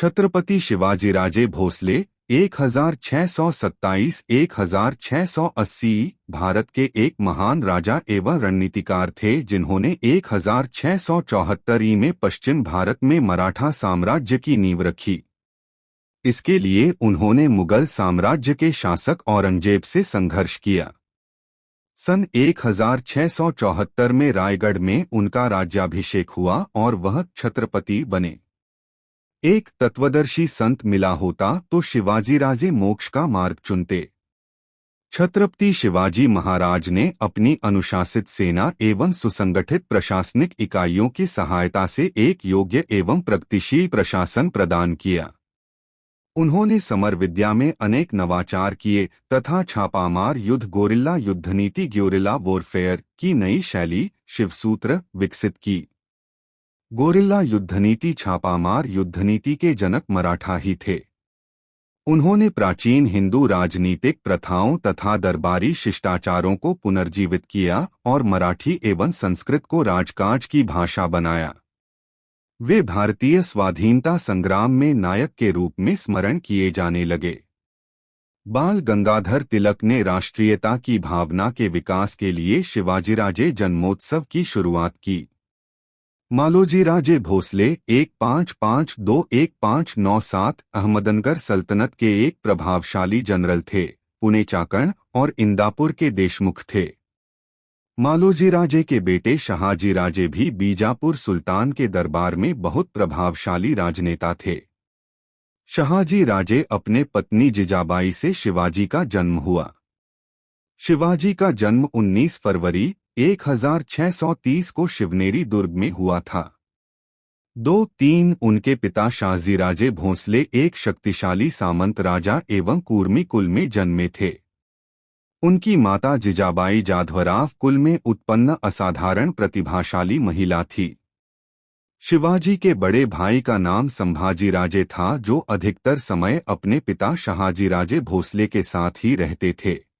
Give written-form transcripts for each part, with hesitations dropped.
छत्रपति शिवाजीराजे भोसले 1627-1680 भारत के एक महान राजा एवं रणनीतिकार थे जिन्होंने 1674 में पश्चिम भारत में मराठा साम्राज्य की नींव रखी। इसके लिए उन्होंने मुगल साम्राज्य के शासक औरंगजेब से संघर्ष किया। सन 1674 में रायगढ़ में उनका राज्याभिषेक हुआ और वह छत्रपति बने। एक तत्वदर्शी संत मिला होता तो शिवाजीराजे मोक्ष का मार्ग चुनते। छत्रपति शिवाजी महाराज ने अपनी अनुशासित सेना एवं सुसंगठित प्रशासनिक इकाइयों की सहायता से एक योग्य एवं प्रगतिशील प्रशासन प्रदान किया। उन्होंने समर विद्या में अनेक नवाचार किए तथा छापामार युद्ध गोरिल्ला युद्धनीति ग्योरिल्ला वॉरफेयर की नई शैली शिवसूत्र विकसित की। गोरिल्ला युद्धनीति छापामार युद्धनीति के जनक मराठा ही थे। उन्होंने प्राचीन हिंदू राजनीतिक प्रथाओं तथा दरबारी शिष्टाचारों को पुनर्जीवित किया और मराठी एवं संस्कृत को राजकाज की भाषा बनाया। वे भारतीय स्वाधीनता संग्राम में नायक के रूप में स्मरण किए जाने लगे। बाल गंगाधर तिलक ने राष्ट्रीयता की भावना के विकास के लिए शिवाजीराजे जन्मोत्सव की शुरुआत की। मालोजीराजे भोसले 1552-1597 अहमदनगर सल्तनत के एक प्रभावशाली जनरल थे। पुणे चाकण और इंदापुर के देशमुख थे। मालोजीराजे के बेटे शहाजीराजे भी बीजापुर सुल्तान के दरबार में बहुत प्रभावशाली राजनेता थे। शहाजीराजे अपने पत्नी जिजाबाई से शिवाजी का जन्म हुआ। शिवाजी का जन्म 19 फरवरी 1630 को शिवनेरी दुर्ग में हुआ था। 2-3 उनके पिता शाहजीराजे भोंसले एक शक्तिशाली सामंत राजा एवं कुर्मी कुल में जन्मे थे। उनकी माता जिजाबाई जाधवराव कुल में उत्पन्न असाधारण प्रतिभाशाली महिला थी। शिवाजी के बड़े भाई का नाम संभाजीराजे था जो अधिकतर समय अपने पिता शहाजीराजे भोसले के साथ ही रहते थे।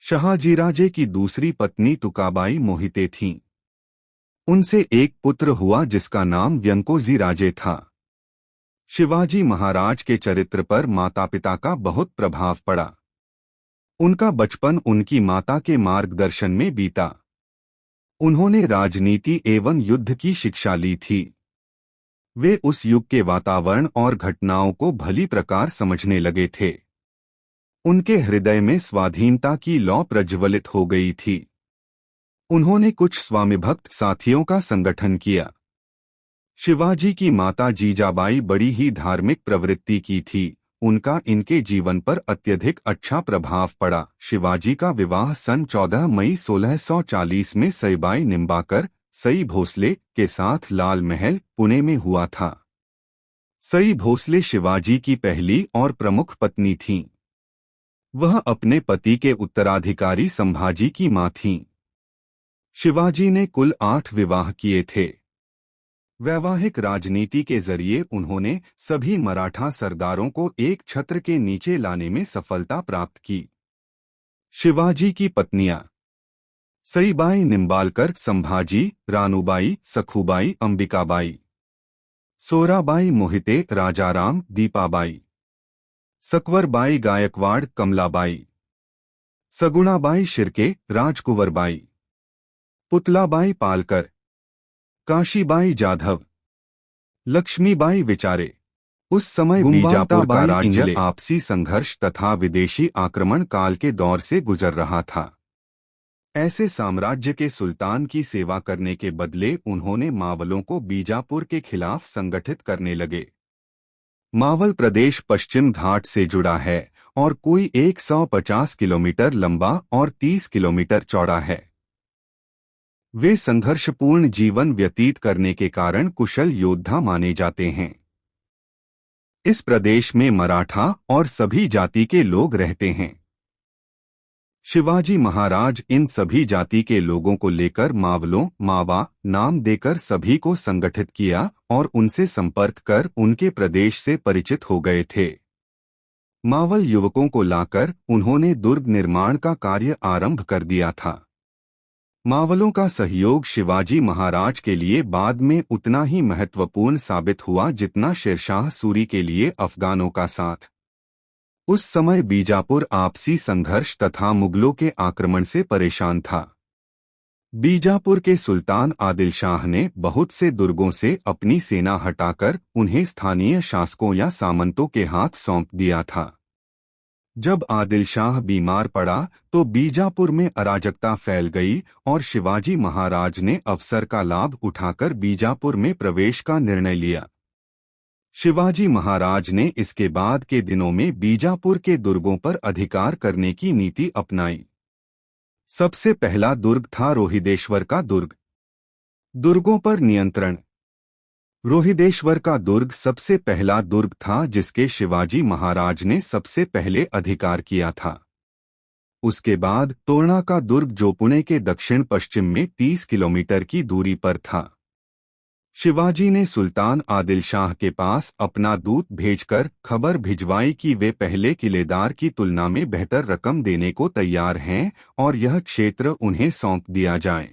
शहाजीराजे की दूसरी पत्नी तुकाबाई मोहिते थीं। उनसे एक पुत्र हुआ जिसका नाम व्यंकोजीराजे था। शिवाजी महाराज के चरित्र पर माता पिता का बहुत प्रभाव पड़ा। उनका बचपन उनकी माता के मार्गदर्शन में बीता। उन्होंने राजनीति एवं युद्ध की शिक्षा ली थी। वे उस युग के वातावरण और घटनाओं को भली प्रकार समझने लगे थे। उनके हृदय में स्वाधीनता की लौ प्रज्वलित हो गई थी। उन्होंने कुछ स्वामीभक्त साथियों का संगठन किया। शिवाजी की माता जीजाबाई बड़ी ही धार्मिक प्रवृत्ति की थी। उनका इनके जीवन पर अत्यधिक अच्छा प्रभाव पड़ा। शिवाजी का विवाह सन 14 मई 1640 में सईबाई निम्बाकर सई भोसले के साथ लाल महल पुणे में हुआ था। सई भोसले शिवाजी की पहली और प्रमुख पत्नी थीं। वह अपने पति के उत्तराधिकारी संभाजी की मां थीं। शिवाजी ने कुल 8 विवाह किए थे। वैवाहिक राजनीति के जरिए उन्होंने सभी मराठा सरदारों को एक छत्र के नीचे लाने में सफलता प्राप्त की। शिवाजी की पत्नियां सईबाई निम्बालकर संभाजी, रानूबाई, सखूबाई, अंबिकाबाई, सोराबाई मोहिते, राजाराम, दीपाबाई, सकवरबाई गायकवाड़, कमलाबाई, सगुणाबाई शिर्के, राजकुंवरबाई, पुतलाबाई पालकर, काशीबाई जाधव, लक्ष्मीबाई विचारे। उस समय बीजापुर का राज्य आपसी संघर्ष तथा विदेशी आक्रमण काल के दौर से गुजर रहा था। ऐसे साम्राज्य के सुल्तान की सेवा करने के बदले उन्होंने मावलों को बीजापुर के खिलाफ संगठित करने लगे। मावल प्रदेश पश्चिम घाट से जुड़ा है और कोई 150 किलोमीटर लंबा और 30 किलोमीटर चौड़ा है। वे संघर्षपूर्ण जीवन व्यतीत करने के कारण कुशल योद्धा माने जाते हैं। इस प्रदेश में मराठा और सभी जाति के लोग रहते हैं। शिवाजी महाराज इन सभी जाति के लोगों को लेकर मावलों मावा नाम देकर सभी को संगठित किया और उनसे संपर्क कर उनके प्रदेश से परिचित हो गए थे। मावल युवकों को लाकर उन्होंने दुर्ग निर्माण का कार्य आरंभ कर दिया था। मावलों का सहयोग शिवाजी महाराज के लिए बाद में उतना ही महत्वपूर्ण साबित हुआ जितना शेरशाह सूरी के लिए अफगानों का साथ। उस समय बीजापुर आपसी संघर्ष तथा मुगलों के आक्रमण से परेशान था। बीजापुर के सुल्तान आदिल शाह ने बहुत से दुर्गों से अपनी सेना हटाकर उन्हें स्थानीय शासकों या सामंतों के हाथ सौंप दिया था। जब आदिल शाह बीमार पड़ा तो बीजापुर में अराजकता फैल गई और शिवाजी महाराज ने अवसर का लाभ उठाकर बीजापुर में प्रवेश का निर्णय लिया। शिवाजी महाराज ने इसके बाद के दिनों में बीजापुर के दुर्गों पर अधिकार करने की नीति अपनाई। सबसे पहला दुर्ग था रोहिदेश्वर का दुर्ग। दुर्गों पर नियंत्रण। रोहिदेश्वर का दुर्ग सबसे पहला दुर्ग था जिसके शिवाजी महाराज ने सबसे पहले अधिकार किया था। उसके बाद तोरना का दुर्ग जो पुणे के दक्षिण पश्चिम में 30 किलोमीटर की दूरी पर था। शिवाजी ने सुल्तान आदिल शाह के पास अपना दूत भेजकर खबर भिजवाई कि वे पहले किलेदार की तुलना में बेहतर रकम देने को तैयार हैं और यह क्षेत्र उन्हें सौंप दिया जाए।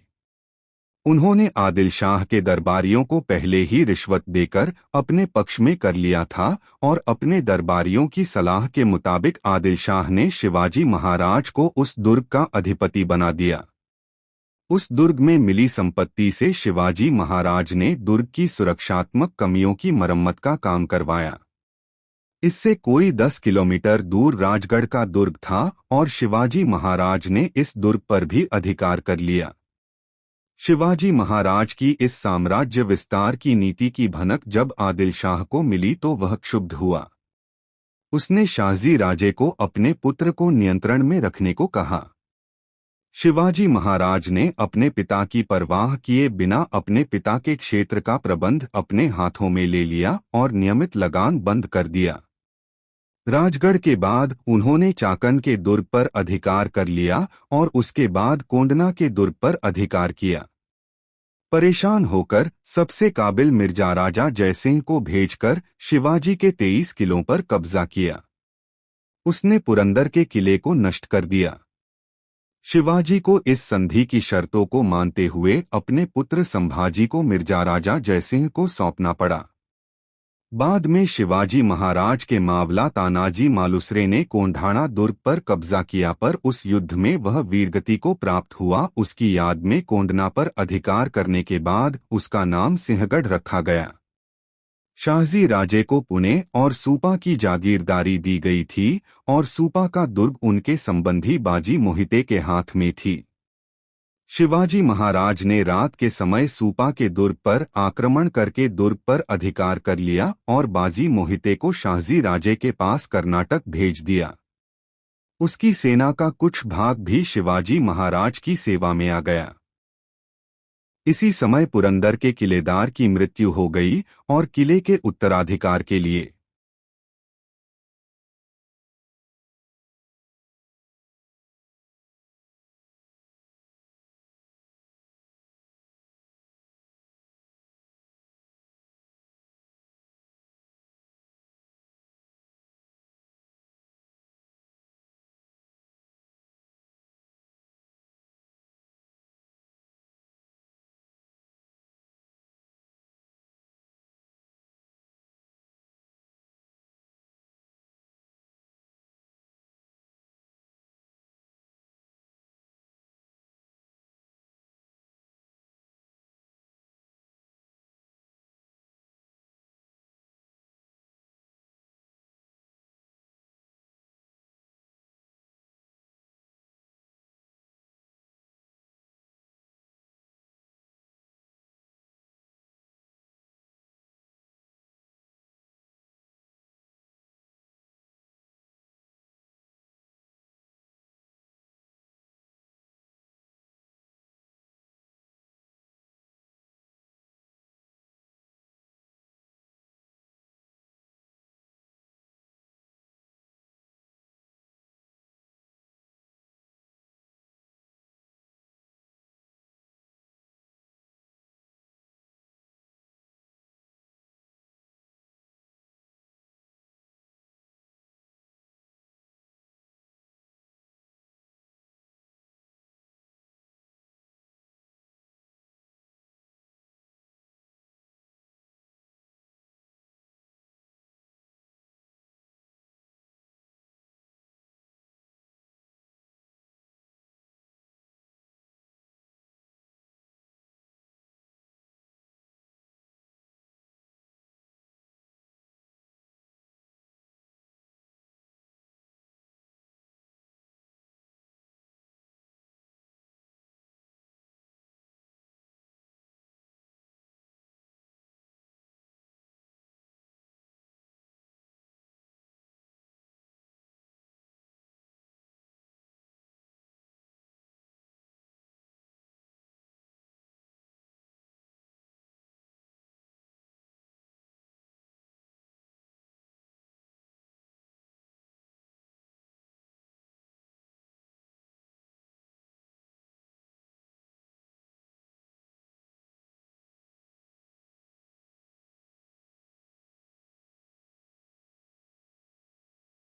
उन्होंने आदिल शाह के दरबारियों को पहले ही रिश्वत देकर अपने पक्ष में कर लिया था और अपने दरबारियों की सलाह के मुताबिक आदिल शाह ने शिवाजी महाराज को उस दुर्ग का अधिपति बना दिया। उस दुर्ग में मिली संपत्ति से शिवाजी महाराज ने दुर्ग की सुरक्षात्मक कमियों की मरम्मत का काम करवाया। इससे कोई 10 किलोमीटर दूर राजगढ़ का दुर्ग था और शिवाजी महाराज ने इस दुर्ग पर भी अधिकार कर लिया। शिवाजी महाराज की इस साम्राज्य विस्तार की नीति की भनक जब आदिल शाह को मिली तो वह क्षुब्ध हुआ। उसने शाहजी राजे को अपने पुत्र को नियंत्रण में रखने को कहा। शिवाजी महाराज ने अपने पिता की परवाह किए बिना अपने पिता के क्षेत्र का प्रबंध अपने हाथों में ले लिया और नियमित लगान बंद कर दिया। राजगढ़ के बाद उन्होंने चाकन के दुर्ग पर अधिकार कर लिया और उसके बाद कोंडना के दुर्ग पर अधिकार किया। परेशान होकर सबसे काबिल मिर्जा राजा जयसिंह को भेजकर शिवाजी के 23 किलों पर कब्जा किया। उसने पुरंदर के किले को नष्ट कर दिया। शिवाजी को इस संधि की शर्तों को मानते हुए अपने पुत्र संभाजी को मिर्जा राजा जयसिंह को सौंपना पड़ा। बाद में शिवाजी महाराज के मावला तानाजी मालुसरे ने कोंढाणा दुर्ग पर कब्जा किया पर उस युद्ध में वह वीरगति को प्राप्त हुआ। उसकी याद में कोंडना पर अधिकार करने के बाद उसका नाम सिंहगढ़ रखा गया। शाहजी राजे को पुणे और सूपा की जागीरदारी दी गई थी और सूपा का दुर्ग उनके संबंधी बाजी मोहिते के हाथ में थी। शिवाजी महाराज ने रात के समय सूपा के दुर्ग पर आक्रमण करके दुर्ग पर अधिकार कर लिया और बाजी मोहिते को शाहजी राजे के पास कर्नाटक भेज दिया। उसकी सेना का कुछ भाग भी शिवाजी महाराज की सेवा में आ गया। इसी समय पुरंदर के किलेदार की मृत्यु हो गई और किले के उत्तराधिकार के लिए